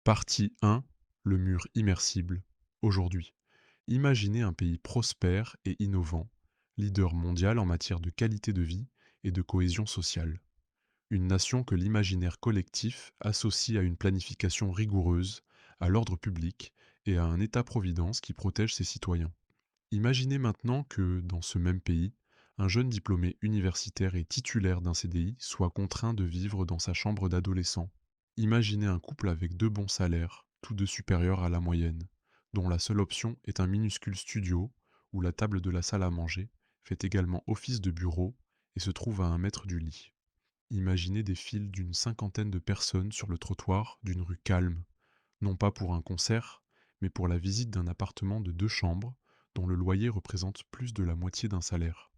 Partie 1, le mur immersible. Aujourd'hui, imaginez un pays prospère et innovant, leader mondial en matière de qualité de vie et de cohésion sociale. Une nation que l'imaginaire collectif associe à une planification rigoureuse, à l'ordre public et à un État-providence qui protège ses citoyens. Imaginez maintenant que, dans ce même pays, un jeune diplômé universitaire et titulaire d'un CDI soit contraint de vivre dans sa chambre d'adolescent. Imaginez un couple avec deux bons salaires, tous deux supérieurs à la moyenne, dont la seule option est un minuscule studio où la table de la salle à manger fait également office de bureau et se trouve à 1 mètre du lit. Imaginez des files d'une cinquantaine de personnes sur le trottoir d'une rue calme, non pas pour un concert, mais pour la visite d'un appartement de 2 chambres dont le loyer représente plus de la moitié d'un salaire.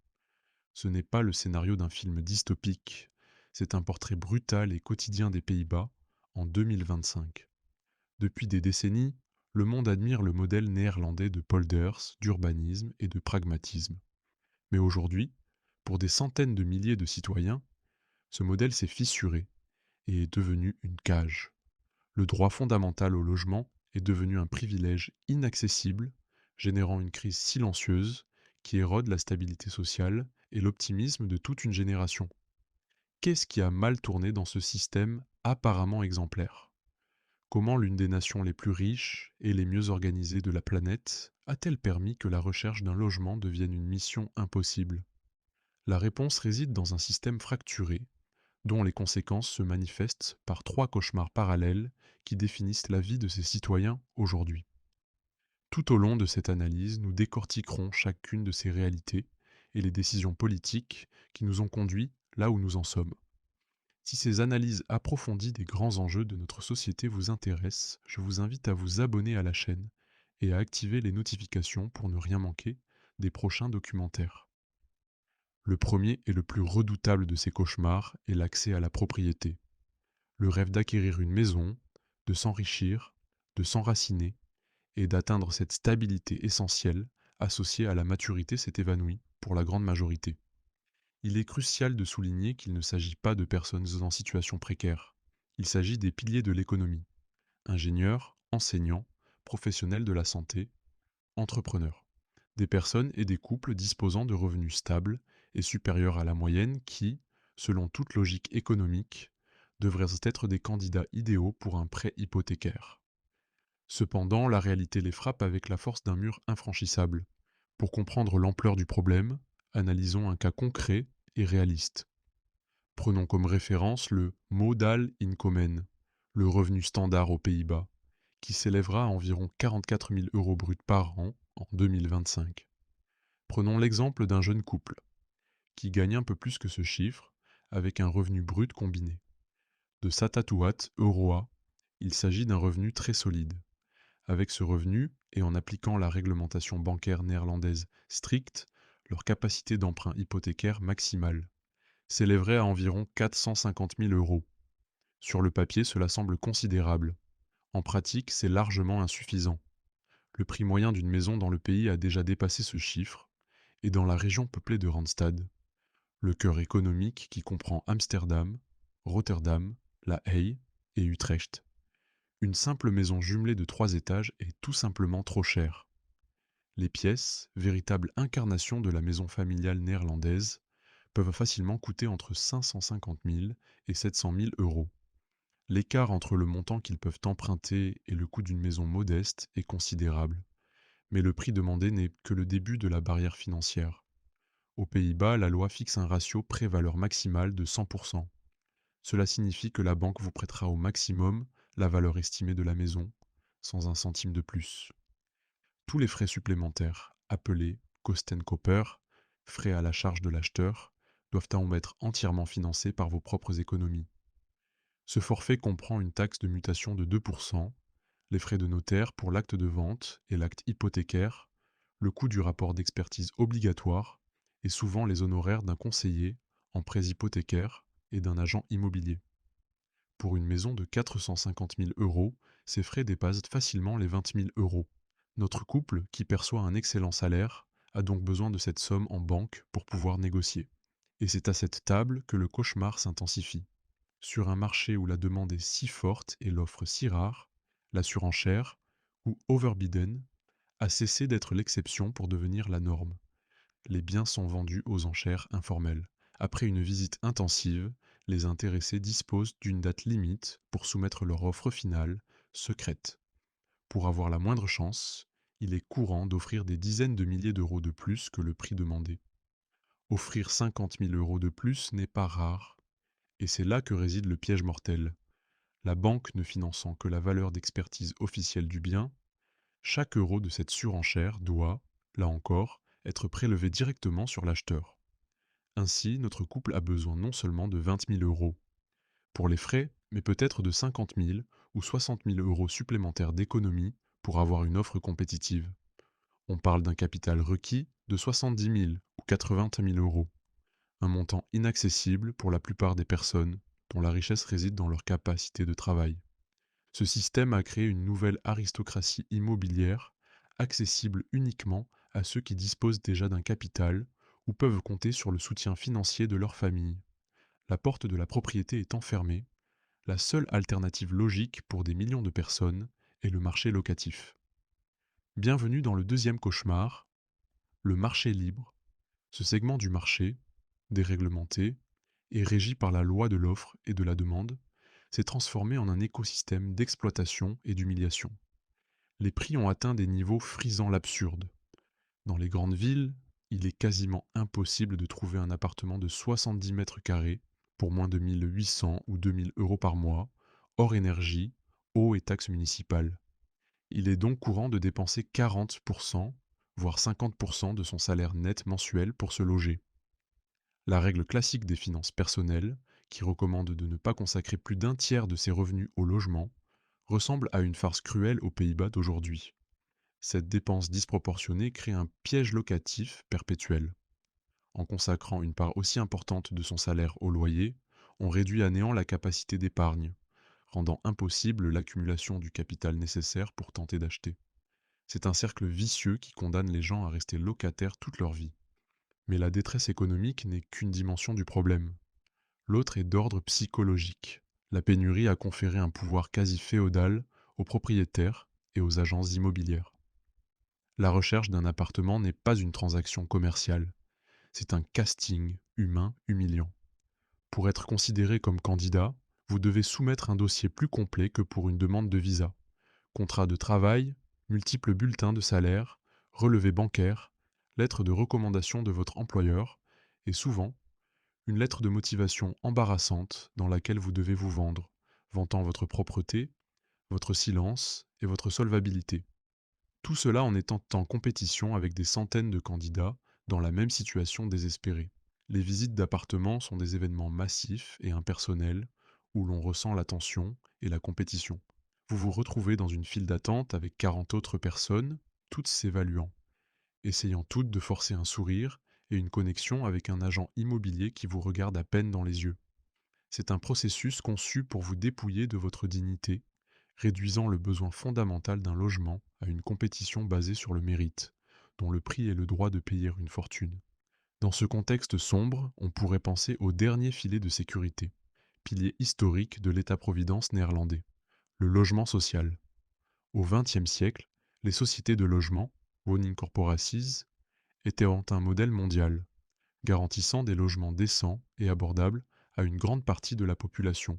Ce n'est pas le scénario d'un film dystopique, c'est un portrait brutal et quotidien des Pays-Bas en 2025. Depuis des décennies, le monde admire le modèle néerlandais de polders, d'urbanisme et de pragmatisme. Mais aujourd'hui, pour des centaines de milliers de citoyens, ce modèle s'est fissuré et est devenu une cage. Le droit fondamental au logement est devenu un privilège inaccessible, générant une crise silencieuse qui érode la stabilité sociale et l'optimisme de toute une génération. Qu'est-ce qui a mal tourné dans ce système apparemment exemplaire? Comment l'une des nations les plus riches et les mieux organisées de la planète a-t-elle permis que la recherche d'un logement devienne une mission impossible? La réponse réside dans un système fracturé, dont les conséquences se manifestent par 3 cauchemars parallèles qui définissent la vie de ses citoyens aujourd'hui. Tout au long de cette analyse, nous décortiquerons chacune de ces réalités et les décisions politiques qui nous ont conduits là où nous en sommes. Si ces analyses approfondies des grands enjeux de notre société vous intéressent, je vous invite à vous abonner à la chaîne et à activer les notifications pour ne rien manquer des prochains documentaires. Le premier et le plus redoutable de ces cauchemars est l'accès à la propriété. Le rêve d'acquérir une maison, de s'enrichir, de s'enraciner et d'atteindre cette stabilité essentielle associée à la maturité s'est évanoui pour la grande majorité. Il est crucial de souligner qu'il ne s'agit pas de personnes en situation précaire. Il s'agit des piliers de l'économie: ingénieurs, enseignants, professionnels de la santé, entrepreneurs. Des personnes et des couples disposant de revenus stables et supérieurs à la moyenne qui, selon toute logique économique, devraient être des candidats idéaux pour un prêt hypothécaire. Cependant, la réalité les frappe avec la force d'un mur infranchissable. Pour comprendre l'ampleur du problème, analysons un cas concret et réaliste. Prenons comme référence le modal inkomen, le revenu standard aux Pays-Bas, qui s'élèvera à environ 44 000 euros bruts par an en 2025. Prenons l'exemple d'un jeune couple, qui gagne un peu plus que ce chiffre, avec un revenu brut combiné. De Satatouat Euroa, il s'agit d'un revenu très solide. Avec ce revenu, et en appliquant la réglementation bancaire néerlandaise stricte, leur capacité d'emprunt hypothécaire maximale s'élèverait à environ 450 000 euros. Sur le papier, cela semble considérable. En pratique, c'est largement insuffisant. Le prix moyen d'une maison dans le pays a déjà dépassé ce chiffre, et dans la région peuplée de Randstad, le cœur économique qui comprend Amsterdam, Rotterdam, La Haye et Utrecht, une simple maison jumelée de 3 étages est tout simplement trop chère. Les pièces, véritables incarnations de la maison familiale néerlandaise, peuvent facilement coûter entre 550 000 et 700 000 euros. L'écart entre le montant qu'ils peuvent emprunter et le coût d'une maison modeste est considérable, mais le prix demandé n'est que le début de la barrière financière. Aux Pays-Bas, la loi fixe un ratio prêt-valeur maximale de 100%. Cela signifie que la banque vous prêtera au maximum la valeur estimée de la maison, sans un centime de plus. Tous les frais supplémentaires, appelés Kostenkopper, frais à la charge de l'acheteur, doivent en être entièrement financés par vos propres économies. Ce forfait comprend une taxe de mutation de 2%, les frais de notaire pour l'acte de vente et l'acte hypothécaire, le coût du rapport d'expertise obligatoire et souvent les honoraires d'un conseiller en prêts hypothécaires et d'un agent immobilier. Pour une maison de 450 000 euros, ces frais dépassent facilement les 20 000 euros. Notre couple, qui perçoit un excellent salaire, a donc besoin de cette somme en banque pour pouvoir négocier. Et c'est à cette table que le cauchemar s'intensifie. Sur un marché où la demande est si forte et l'offre si rare, La surenchère, ou overbidden, a cessé d'être l'exception pour devenir la norme. Les biens sont vendus aux enchères informelles. Après une visite intensive, les intéressés disposent d'une date limite pour soumettre leur offre finale, secrète. Pour avoir la moindre chance, il est courant d'offrir des dizaines de milliers d'euros de plus que le prix demandé. Offrir 50 000 euros de plus n'est pas rare, et c'est là que réside le piège mortel. La banque ne finançant que la valeur d'expertise officielle du bien, chaque euro de cette surenchère doit, là encore, être prélevé directement sur l'acheteur. Ainsi, notre couple a besoin non seulement de 20 000 euros pour les frais, mais peut-être de 50 000 ou 60 000 euros supplémentaires d'économie pour avoir une offre compétitive. On parle d'un capital requis de 70 000 ou 80 000 euros, un montant inaccessible pour la plupart des personnes dont la richesse réside dans leur capacité de travail. Ce système a créé une nouvelle aristocratie immobilière, accessible uniquement à ceux qui disposent déjà d'un capital ou peuvent compter sur le soutien financier de leur famille. La porte de la propriété étant fermée, la seule alternative logique pour des millions de personnes est le marché locatif. Bienvenue dans le deuxième cauchemar, le marché libre. Ce segment du marché, déréglementé et régi par la loi de l'offre et de la demande, s'est transformé en un écosystème d'exploitation et d'humiliation. Les prix ont atteint des niveaux frisant l'absurde. Dans les grandes villes, il est quasiment impossible de trouver un appartement de 70 mètres carrés pour moins de 1 800 ou 2 000 euros par mois, hors énergie, eau et taxes municipales. Il est donc courant de dépenser 40%, voire 50% de son salaire net mensuel pour se loger. La règle classique des finances personnelles, qui recommande de ne pas consacrer plus d'un tiers de ses revenus au logement, ressemble à une farce cruelle aux Pays-Bas d'aujourd'hui. Cette dépense disproportionnée crée un piège locatif perpétuel. En consacrant une part aussi importante de son salaire au loyer, on réduit à néant la capacité d'épargne, rendant impossible l'accumulation du capital nécessaire pour tenter d'acheter. C'est un cercle vicieux qui condamne les gens à rester locataires toute leur vie. Mais la détresse économique n'est qu'une dimension du problème. L'autre est d'ordre psychologique. La pénurie a conféré un pouvoir quasi féodal aux propriétaires et aux agences immobilières. La recherche d'un appartement n'est pas une transaction commerciale, c'est un casting humain humiliant. Pour être considéré comme candidat, vous devez soumettre un dossier plus complet que pour une demande de visa. Contrat de travail, multiples bulletins de salaire, relevés bancaires, lettre de recommandation de votre employeur, et souvent, une lettre de motivation embarrassante dans laquelle vous devez vous vendre, vantant votre propreté, votre silence et votre solvabilité. Tout cela en étant en compétition avec des centaines de candidats dans la même situation désespérée. Les visites d'appartements sont des événements massifs et impersonnels où l'on ressent la tension et la compétition. Vous vous retrouvez dans une file d'attente avec 40 autres personnes, toutes s'évaluant, essayant toutes de forcer un sourire et une connexion avec un agent immobilier qui vous regarde à peine dans les yeux. C'est un processus conçu pour vous dépouiller de votre dignité, réduisant le besoin fondamental d'un logement à une compétition basée sur le mérite, dont le prix est le droit de payer une fortune. Dans ce contexte sombre, on pourrait penser au dernier filet de sécurité, pilier historique de l'État-providence néerlandais, le logement social. Au XXe siècle, les sociétés de logement, Woning Corporaties, étaient un modèle mondial, garantissant des logements décents et abordables à une grande partie de la population,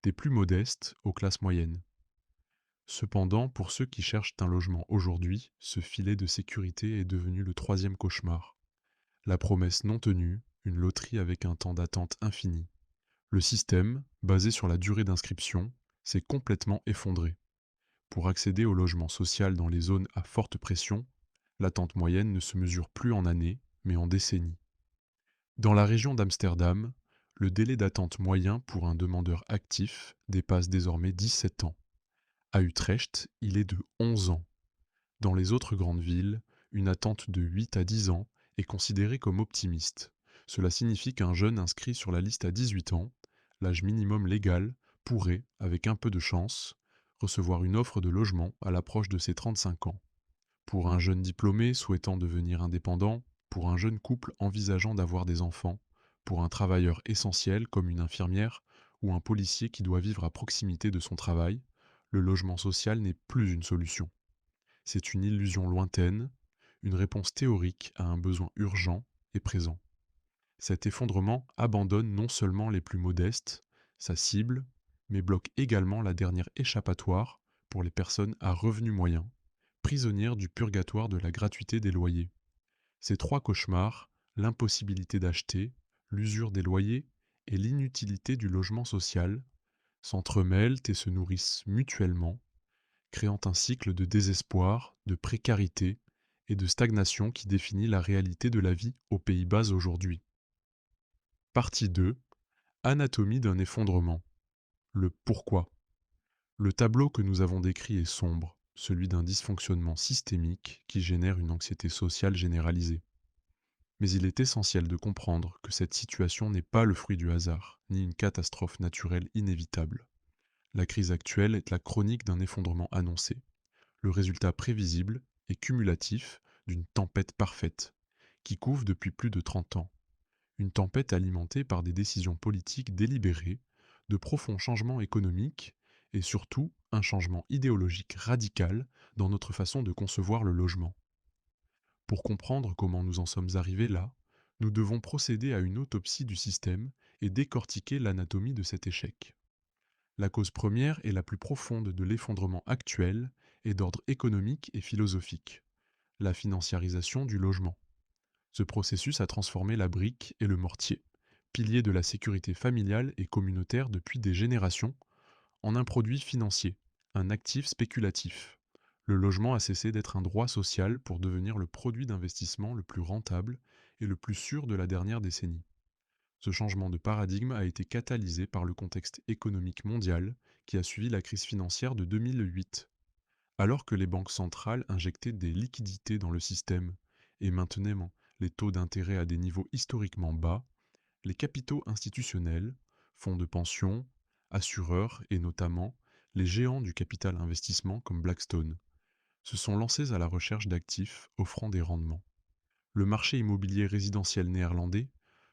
des plus modestes aux classes moyennes. Cependant, pour ceux qui cherchent un logement aujourd'hui, ce filet de sécurité est devenu le troisième cauchemar. La promesse non tenue, une loterie avec un temps d'attente infini. Le système, basé sur la durée d'inscription, s'est complètement effondré. Pour accéder au logement social dans les zones à forte pression, l'attente moyenne ne se mesure plus en années, mais en décennies. Dans la région d'Amsterdam, le délai d'attente moyen pour un demandeur actif dépasse désormais 17 ans. À Utrecht, il est de 11 ans. Dans les autres grandes villes, une attente de 8 à 10 ans est considérée comme optimiste. Cela signifie qu'un jeune inscrit sur la liste à 18 ans, l'âge minimum légal, pourrait, avec un peu de chance, recevoir une offre de logement à l'approche de ses 35 ans. Pour un jeune diplômé souhaitant devenir indépendant, pour un jeune couple envisageant d'avoir des enfants, pour un travailleur essentiel comme une infirmière ou un policier qui doit vivre à proximité de son travail, Le logement social n'est plus une solution. C'est une illusion lointaine, une réponse théorique à un besoin urgent et présent. Cet effondrement abandonne non seulement les plus modestes, sa cible, mais bloque également la dernière échappatoire pour les personnes à revenus moyens, prisonnières du purgatoire de la gratuité des loyers. Ces trois cauchemars, l'impossibilité d'acheter, l'usure des loyers et l'inutilité du logement social, s'entremêlent et se nourrissent mutuellement, créant un cycle de désespoir, de précarité et de stagnation qui définit la réalité de la vie aux Pays-Bas aujourd'hui. Partie 2. Anatomie d'un effondrement. Le pourquoi. Le tableau que nous avons décrit est sombre, celui d'un dysfonctionnement systémique qui génère une anxiété sociale généralisée. Mais il est essentiel de comprendre que cette situation n'est pas le fruit du hasard, ni une catastrophe naturelle inévitable. La crise actuelle est la chronique d'un effondrement annoncé, le résultat prévisible et cumulatif d'une tempête parfaite, qui couve depuis plus de 30 ans. Une tempête alimentée par des décisions politiques délibérées, de profonds changements économiques et surtout un changement idéologique radical dans notre façon de concevoir le logement. Pour comprendre comment nous en sommes arrivés là, nous devons procéder à une autopsie du système et décortiquer l'anatomie de cet échec. La cause première et la plus profonde de l'effondrement actuel est d'ordre économique et philosophique, la financiarisation du logement. Ce processus a transformé la brique et le mortier, piliers de la sécurité familiale et communautaire depuis des générations, en un produit financier, un actif spéculatif. Le logement a cessé d'être un droit social pour devenir le produit d'investissement le plus rentable et le plus sûr de la dernière décennie. Ce changement de paradigme a été catalysé par le contexte économique mondial qui a suivi la crise financière de 2008. Alors que les banques centrales injectaient des liquidités dans le système et maintenaient les taux d'intérêt à des niveaux historiquement bas, les capitaux institutionnels, fonds de pension, assureurs et notamment les géants du capital investissement comme Blackstone, se sont lancés à la recherche d'actifs offrant des rendements. Le marché immobilier résidentiel néerlandais,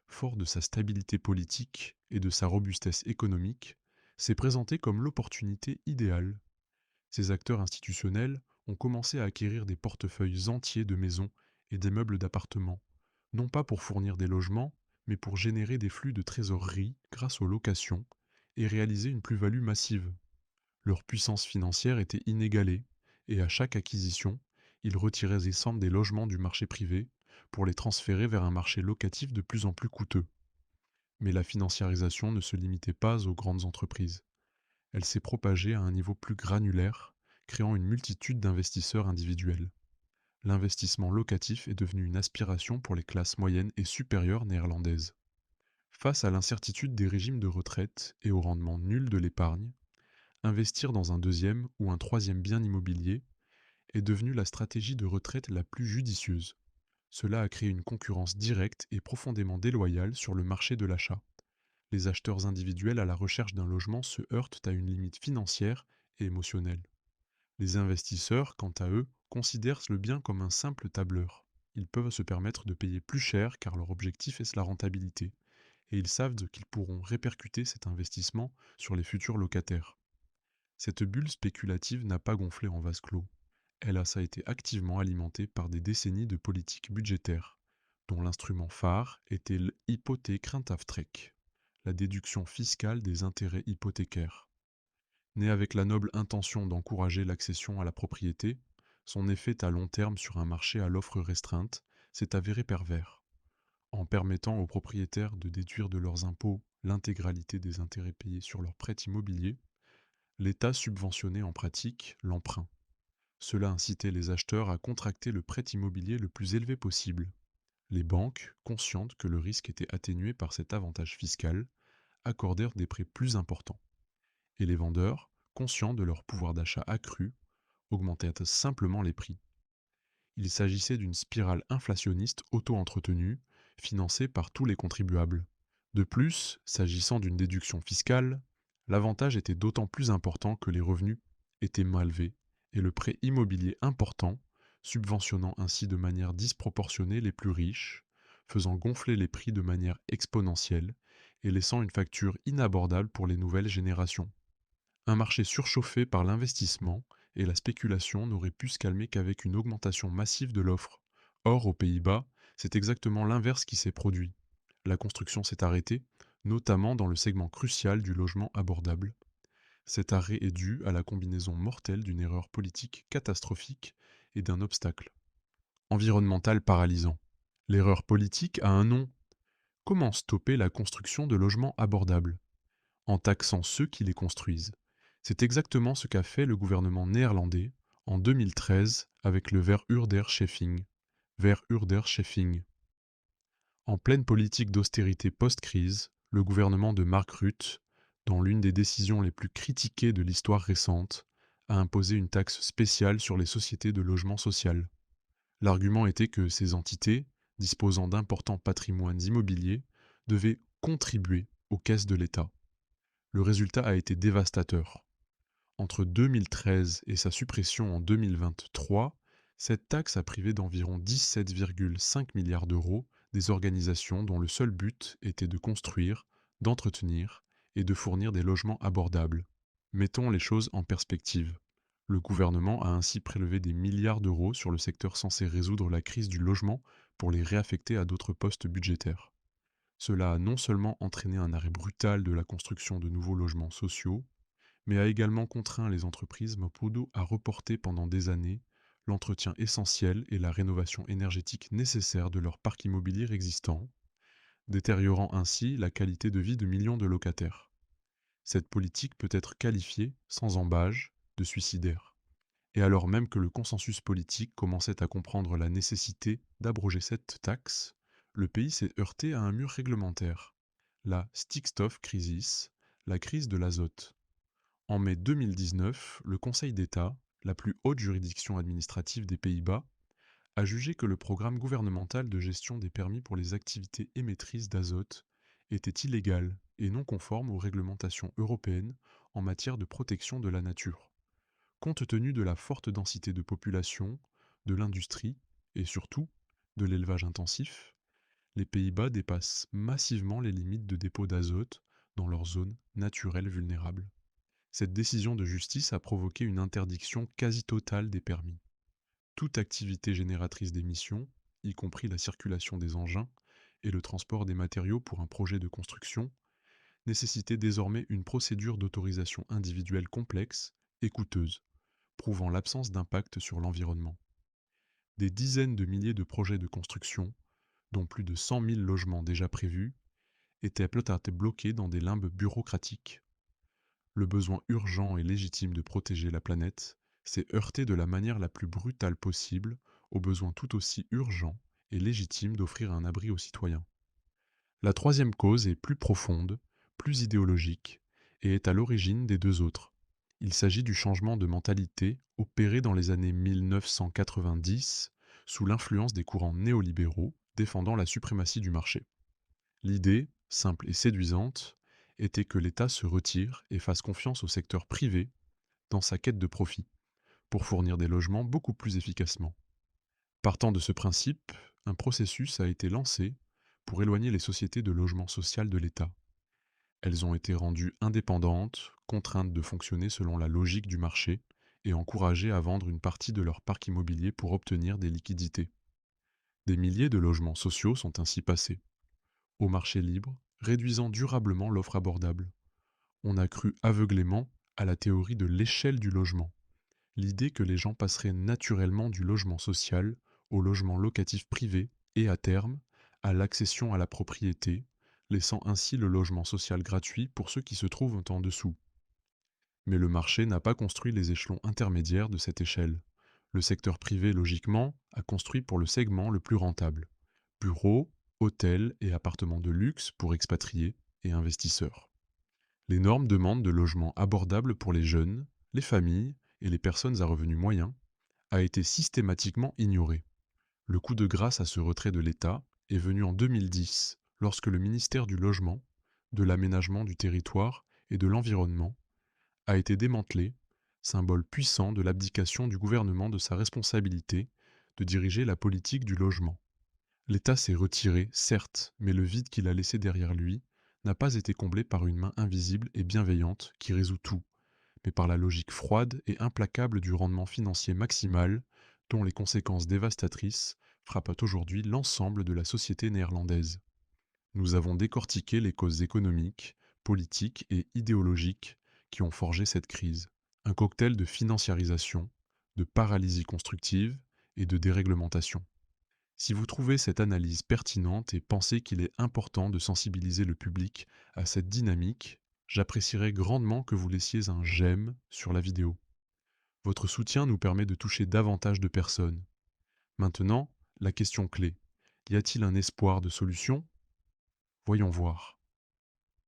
fort de sa stabilité politique et de sa robustesse économique, s'est présenté comme l'opportunité idéale. Ces acteurs institutionnels ont commencé à acquérir des portefeuilles entiers de maisons et des meubles d'appartements, non pas pour fournir des logements, mais pour générer des flux de trésorerie grâce aux locations et réaliser une plus-value massive. Leur puissance financière était inégalée, et à chaque acquisition, ils retiraient des cendres des logements du marché privé pour les transférer vers un marché locatif de plus en plus coûteux. Mais la financiarisation ne se limitait pas aux grandes entreprises. Elle s'est propagée à un niveau plus granulaire, créant une multitude d'investisseurs individuels. L'investissement locatif est devenu une aspiration pour les classes moyennes et supérieures néerlandaises. Face à l'incertitude des régimes de retraite et au rendement nul de l'épargne, investir dans un deuxième ou un troisième bien immobilier est devenu la stratégie de retraite la plus judicieuse. Cela a créé une concurrence directe et profondément déloyale sur le marché de l'achat. Les acheteurs individuels à la recherche d'un logement se heurtent à une limite financière et émotionnelle. Les investisseurs, quant à eux, considèrent le bien comme un simple tableur. Ils peuvent se permettre de payer plus cher car leur objectif est la rentabilité, et ils savent qu'ils pourront répercuter cet investissement sur les futurs locataires. Cette bulle spéculative n'a pas gonflé en vase clos. Ça a été activement alimentée par des décennies de politique budgétaire, dont l'instrument phare était l'hypotheekrenteaftrek, la déduction fiscale des intérêts hypothécaires. Né avec la noble intention d'encourager l'accession à la propriété, son effet à long terme sur un marché à l'offre restreinte s'est avéré pervers. En permettant aux propriétaires de déduire de leurs impôts l'intégralité des intérêts payés sur leur prêt immobilier, l'État subventionnait en pratique l'emprunt. Cela incitait les acheteurs à contracter le prêt immobilier le plus élevé possible. Les banques, conscientes que le risque était atténué par cet avantage fiscal, accordèrent des prêts plus importants. Et les vendeurs, conscients de leur pouvoir d'achat accru, augmentèrent simplement les prix. Il s'agissait d'une spirale inflationniste auto-entretenue, financée par tous les contribuables. De plus, s'agissant d'une déduction fiscale, l'avantage était d'autant plus important que les revenus étaient mal élevés et le prêt immobilier important, subventionnant ainsi de manière disproportionnée les plus riches, faisant gonfler les prix de manière exponentielle et laissant une facture inabordable pour les nouvelles générations. Un marché surchauffé par l'investissement et la spéculation n'aurait pu se calmer qu'avec une augmentation massive de l'offre. Or, aux Pays-Bas, c'est exactement l'inverse qui s'est produit. La construction s'est arrêtée, notamment dans le segment crucial du logement abordable. Cet arrêt est dû à la combinaison mortelle d'une erreur politique catastrophique et d'un obstacle environnemental paralysant. L'erreur politique a un nom. Comment stopper la construction de logements abordables? En taxant ceux qui les construisent. C'est exactement ce qu'a fait le gouvernement néerlandais en 2013 avec le Verhuurdersheffing. Verhuurdersheffing. En pleine politique d'austérité post-crise, le gouvernement de Mark Rutte, dans l'une des décisions les plus critiquées de l'histoire récente, a imposé une taxe spéciale sur les sociétés de logement social. L'argument était que ces entités, disposant d'importants patrimoines immobiliers, devaient contribuer aux caisses de l'État. Le résultat a été dévastateur. Entre 2013 et sa suppression en 2023, cette taxe a privé d'environ 17,5 milliards d'euros des organisations dont le seul but était de construire, d'entretenir et de fournir des logements abordables. Mettons les choses en perspective. Le gouvernement a ainsi prélevé des milliards d'euros sur le secteur censé résoudre la crise du logement pour les réaffecter à d'autres postes budgétaires. Cela a non seulement entraîné un arrêt brutal de la construction de nouveaux logements sociaux, mais a également contraint les entreprises Maputo à reporter pendant des années l'entretien essentiel et la rénovation énergétique nécessaire de leur parc immobilier existant, détériorant ainsi la qualité de vie de millions de locataires. Cette politique peut être qualifiée, sans embâge, de suicidaire. Et alors même que le consensus politique commençait à comprendre la nécessité d'abroger cette taxe, le pays s'est heurté à un mur réglementaire, la Stikstofcrisis, la crise de l'azote. En mai 2019, le Conseil d'État, la plus haute juridiction administrative des Pays-Bas, a jugé que le programme gouvernemental de gestion des permis pour les activités émettrices d'azote était illégal et non conforme aux réglementations européennes en matière de protection de la nature. Compte tenu de la forte densité de population, de l'industrie et surtout de l'élevage intensif, les Pays-Bas dépassent massivement les limites de dépôt d'azote dans leurs zones naturelles vulnérables. Cette décision de justice a provoqué une interdiction quasi totale des permis. Toute activité génératrice d'émissions, y compris la circulation des engins et le transport des matériaux pour un projet de construction, nécessitait désormais une procédure d'autorisation individuelle complexe et coûteuse, prouvant l'absence d'impact sur l'environnement. Des dizaines de milliers de projets de construction, dont plus de 100 000 logements déjà prévus, étaient peut-être bloqués dans des limbes bureaucratiques. Le besoin urgent et légitime de protéger la planète s'est heurté de la manière la plus brutale possible au besoin tout aussi urgent et légitime d'offrir un abri aux citoyens. La troisième cause est plus profonde, plus idéologique, et est à l'origine des deux autres. Il s'agit du changement de mentalité opéré dans les années 1990 sous l'influence des courants néolibéraux défendant la suprématie du marché. L'idée, simple et séduisante, était que l'État se retire et fasse confiance au secteur privé dans sa quête de profit, pour fournir des logements beaucoup plus efficacement. Partant de ce principe, un processus a été lancé pour éloigner les sociétés de logement social de l'État. Elles ont été rendues indépendantes, contraintes de fonctionner selon la logique du marché et encouragées à vendre une partie de leur parc immobilier pour obtenir des liquidités. Des milliers de logements sociaux sont ainsi passés au marché libre, réduisant durablement l'offre abordable. On a cru aveuglément à la théorie de l'échelle du logement, l'idée que les gens passeraient naturellement du logement social au logement locatif privé et à terme à l'accession à la propriété, laissant ainsi le logement social gratuit pour ceux qui se trouvent en dessous. Mais le marché n'a pas construit les échelons intermédiaires de cette échelle. Le secteur privé, logiquement, a construit pour le segment le plus rentable. Bureaux, hôtels et appartements de luxe pour expatriés et investisseurs. L'énorme demande de logements abordables pour les jeunes, les familles et les personnes à revenus moyens a été systématiquement ignorée. Le coup de grâce à ce retrait de l'État est venu en 2010, lorsque le ministère du Logement, de l'Aménagement du Territoire et de l'Environnement a été démantelé, symbole puissant de l'abdication du gouvernement de sa responsabilité de diriger la politique du logement. L'État s'est retiré, certes, mais le vide qu'il a laissé derrière lui n'a pas été comblé par une main invisible et bienveillante qui résout tout, mais par la logique froide et implacable du rendement financier maximal, dont les conséquences dévastatrices frappent aujourd'hui l'ensemble de la société néerlandaise. Nous avons décortiqué les causes économiques, politiques et idéologiques qui ont forgé cette crise. Un cocktail de financiarisation, de paralysie constructive et de déréglementation. Si vous trouvez cette analyse pertinente et pensez qu'il est important de sensibiliser le public à cette dynamique, j'apprécierais grandement que vous laissiez un j'aime sur la vidéo. Votre soutien nous permet de toucher davantage de personnes. Maintenant, la question clé. Y a-t-il un espoir de solution? Voyons voir.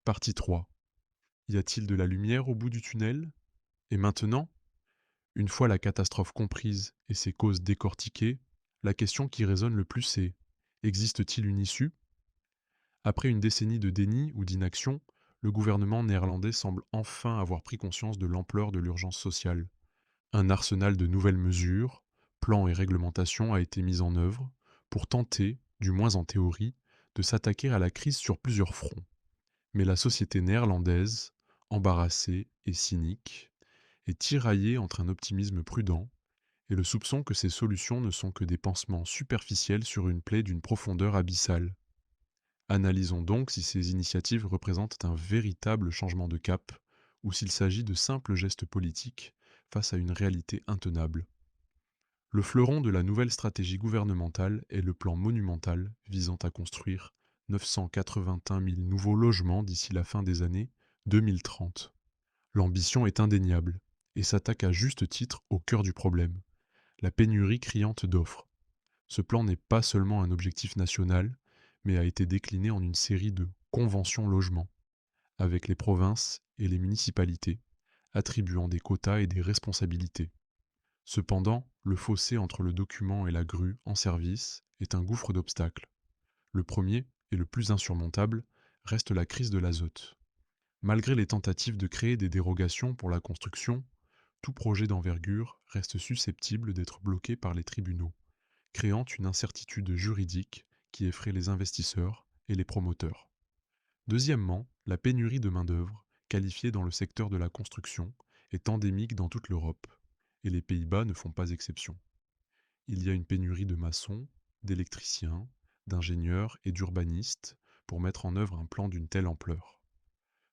Partie 3. Y a-t-il de la lumière au bout du tunnel? Et maintenant, une fois la catastrophe comprise et ses causes décortiquées, la question qui résonne le plus est: existe-t-il une issue? Après une décennie de déni ou d'inaction, le gouvernement néerlandais semble enfin avoir pris conscience de l'ampleur de l'urgence sociale. Un arsenal de nouvelles mesures, plans et réglementations a été mis en œuvre pour tenter, du moins en théorie, de s'attaquer à la crise sur plusieurs fronts. Mais la société néerlandaise, embarrassée et cynique, est tiraillée entre un optimisme prudent et le soupçon que ces solutions ne sont que des pansements superficiels sur une plaie d'une profondeur abyssale. Analysons donc si ces initiatives représentent un véritable changement de cap ou s'il s'agit de simples gestes politiques face à une réalité intenable. Le fleuron de la nouvelle stratégie gouvernementale est le plan monumental visant à construire 981 000 nouveaux logements d'ici la fin des années 2030. L'ambition est indéniable et s'attaque à juste titre au cœur du problème, la pénurie criante d'offres. Ce plan n'est pas seulement un objectif national, mais a été décliné en une série de conventions logements, avec les provinces et les municipalités, attribuant des quotas et des responsabilités. Cependant, le fossé entre le document et la grue en service est un gouffre d'obstacles. Le premier, et le plus insurmontable, reste la crise de l'azote. Malgré les tentatives de créer des dérogations pour la construction, tout projet d'envergure reste susceptible d'être bloqué par les tribunaux, créant une incertitude juridique qui effraie les investisseurs et les promoteurs. Deuxièmement, la pénurie de main-d'œuvre, qualifiée dans le secteur de la construction, est endémique dans toute l'Europe, et les Pays-Bas ne font pas exception. Il y a une pénurie de maçons, d'électriciens, d'ingénieurs et d'urbanistes pour mettre en œuvre un plan d'une telle ampleur.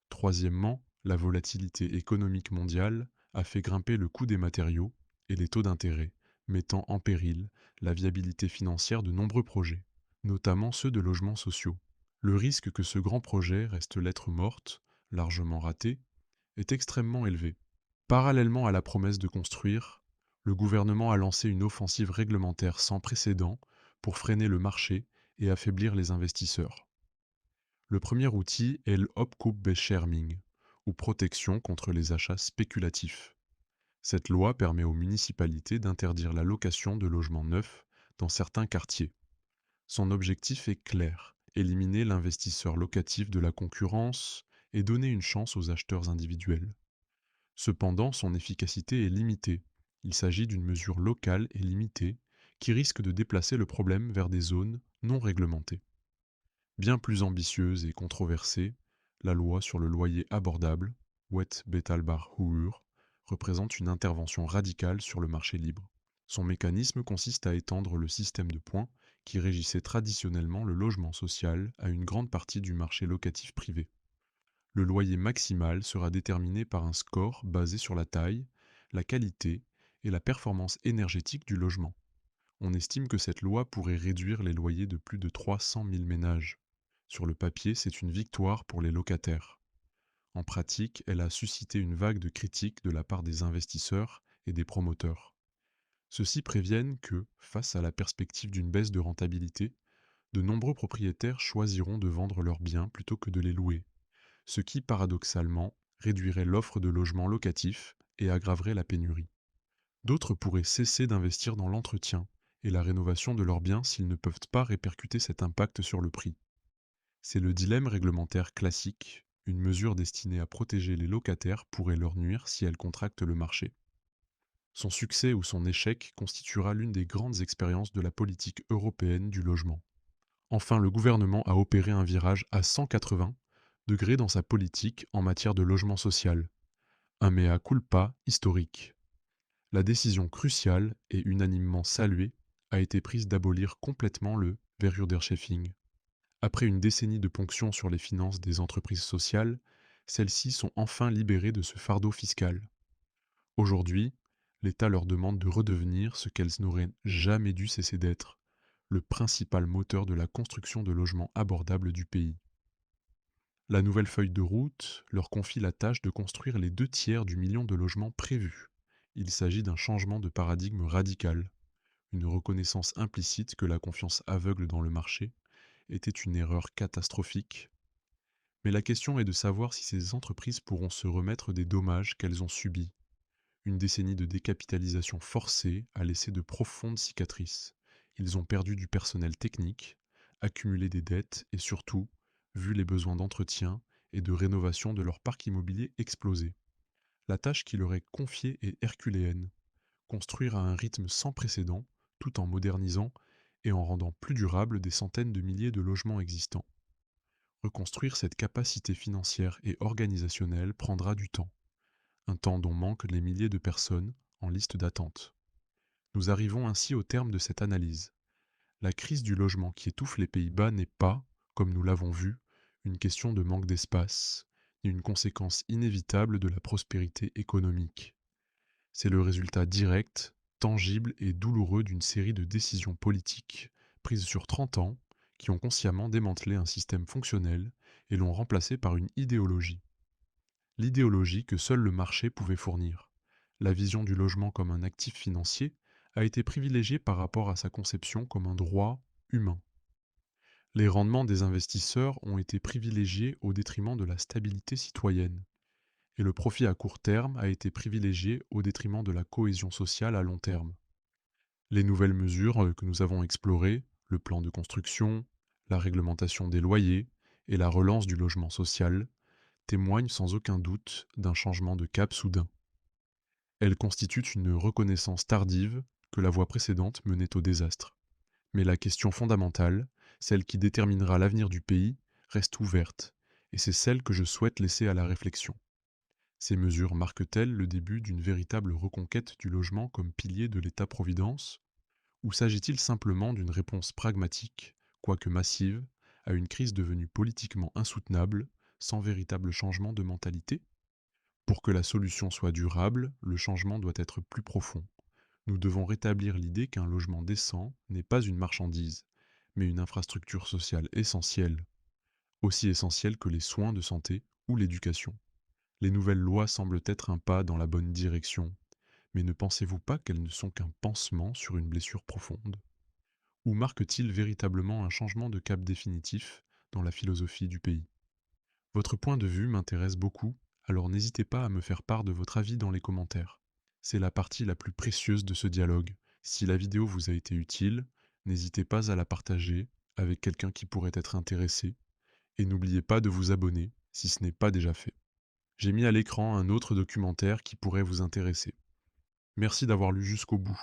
Troisièmement, la volatilité économique mondiale a fait grimper le coût des matériaux et les taux d'intérêt, mettant en péril la viabilité financière de nombreux projets, notamment ceux de logements sociaux. Le risque que ce grand projet reste lettre morte, largement raté, est extrêmement élevé. Parallèlement à la promesse de construire, le gouvernement a lancé une offensive réglementaire sans précédent pour freiner le marché et affaiblir les investisseurs. Le premier outil est le opkoopbescherming, ou protection contre les achats spéculatifs. Cette loi permet aux municipalités d'interdire la location de logements neufs dans certains quartiers. Son objectif est clair: éliminer l'investisseur locatif de la concurrence et donner une chance aux acheteurs individuels. Cependant, son efficacité est limitée. Il s'agit d'une mesure locale et limitée qui risque de déplacer le problème vers des zones non réglementées. Bien plus ambitieuse et controversée, la loi sur le loyer abordable, Wet Betalbaarhuur, représente une intervention radicale sur le marché libre. Son mécanisme consiste à étendre le système de points qui régissait traditionnellement le logement social à une grande partie du marché locatif privé. Le loyer maximal sera déterminé par un score basé sur la taille, la qualité et la performance énergétique du logement. On estime que cette loi pourrait réduire les loyers de plus de 300 000 ménages. Sur le papier, c'est une victoire pour les locataires. En pratique, elle a suscité une vague de critiques de la part des investisseurs et des promoteurs. Ceux-ci préviennent que, face à la perspective d'une baisse de rentabilité, de nombreux propriétaires choisiront de vendre leurs biens plutôt que de les louer, ce qui, paradoxalement, réduirait l'offre de logements locatifs et aggraverait la pénurie. D'autres pourraient cesser d'investir dans l'entretien et la rénovation de leurs biens s'ils ne peuvent pas répercuter cet impact sur le prix. C'est le dilemme réglementaire classique: une mesure destinée à protéger les locataires pourrait leur nuire si elle contracte le marché. Son succès ou son échec constituera l'une des grandes expériences de la politique européenne du logement. Enfin, le gouvernement a opéré un virage à 180 degrés dans sa politique en matière de logement social. Un mea culpa historique. La décision cruciale et unanimement saluée a été prise d'abolir complètement le Verhuurderscheffing. Après une décennie de ponctions sur les finances des entreprises sociales, celles-ci sont enfin libérées de ce fardeau fiscal. Aujourd'hui, l'État leur demande de redevenir ce qu'elles n'auraient jamais dû cesser d'être, le principal moteur de la construction de logements abordables du pays. La nouvelle feuille de route leur confie la tâche de construire les 2 tiers du million de logements prévus. Il s'agit d'un changement de paradigme radical, une reconnaissance implicite que la confiance aveugle dans le marché était une erreur catastrophique. Mais la question est de savoir si ces entreprises pourront se remettre des dommages qu'elles ont subis. Une décennie de décapitalisation forcée a laissé de profondes cicatrices. Ils ont perdu du personnel technique, accumulé des dettes et surtout vu les besoins d'entretien et de rénovation de leur parc immobilier exploser. La tâche qui leur est confiée est herculéenne: construire à un rythme sans précédent, tout en modernisant et en rendant plus durables des centaines de milliers de logements existants. Reconstruire cette capacité financière et organisationnelle prendra du temps, un temps dont manquent les milliers de personnes en liste d'attente. Nous arrivons ainsi au terme de cette analyse. La crise du logement qui étouffe les Pays-Bas n'est pas, comme nous l'avons vu, une question de manque d'espace, ni une conséquence inévitable de la prospérité économique. C'est le résultat direct, tangible et douloureux d'une série de décisions politiques prises sur 30 ans qui ont consciemment démantelé un système fonctionnel et l'ont remplacé par une idéologie. L'idéologie que seul le marché pouvait fournir. La vision du logement comme un actif financier a été privilégiée par rapport à sa conception comme un droit humain. Les rendements des investisseurs ont été privilégiés au détriment de la stabilité citoyenne, et le profit à court terme a été privilégié au détriment de la cohésion sociale à long terme. Les nouvelles mesures que nous avons explorées, le plan de construction, la réglementation des loyers et la relance du logement social, témoignent sans aucun doute d'un changement de cap soudain. Elles constituent une reconnaissance tardive que la voie précédente menait au désastre. Mais la question fondamentale, celle qui déterminera l'avenir du pays, reste ouverte, et c'est celle que je souhaite laisser à la réflexion. Ces mesures marquent-elles le début d'une véritable reconquête du logement comme pilier de l'État-providence, ou s'agit-il simplement d'une réponse pragmatique, quoique massive, à une crise devenue politiquement insoutenable, sans véritable changement de mentalité? Pour que la solution soit durable, le changement doit être plus profond. Nous devons rétablir l'idée qu'un logement décent n'est pas une marchandise, mais une infrastructure sociale essentielle, aussi essentielle que les soins de santé ou l'éducation. Les nouvelles lois semblent être un pas dans la bonne direction, mais ne pensez-vous pas qu'elles ne sont qu'un pansement sur une blessure profonde? Ou marque-t-il véritablement un changement de cap définitif dans la philosophie du pays? Votre point de vue m'intéresse beaucoup, alors n'hésitez pas à me faire part de votre avis dans les commentaires. C'est la partie la plus précieuse de ce dialogue. Si la vidéo vous a été utile, n'hésitez pas à la partager avec quelqu'un qui pourrait être intéressé, et n'oubliez pas de vous abonner si ce n'est pas déjà fait. J'ai mis à l'écran un autre documentaire qui pourrait vous intéresser. Merci d'avoir lu jusqu'au bout.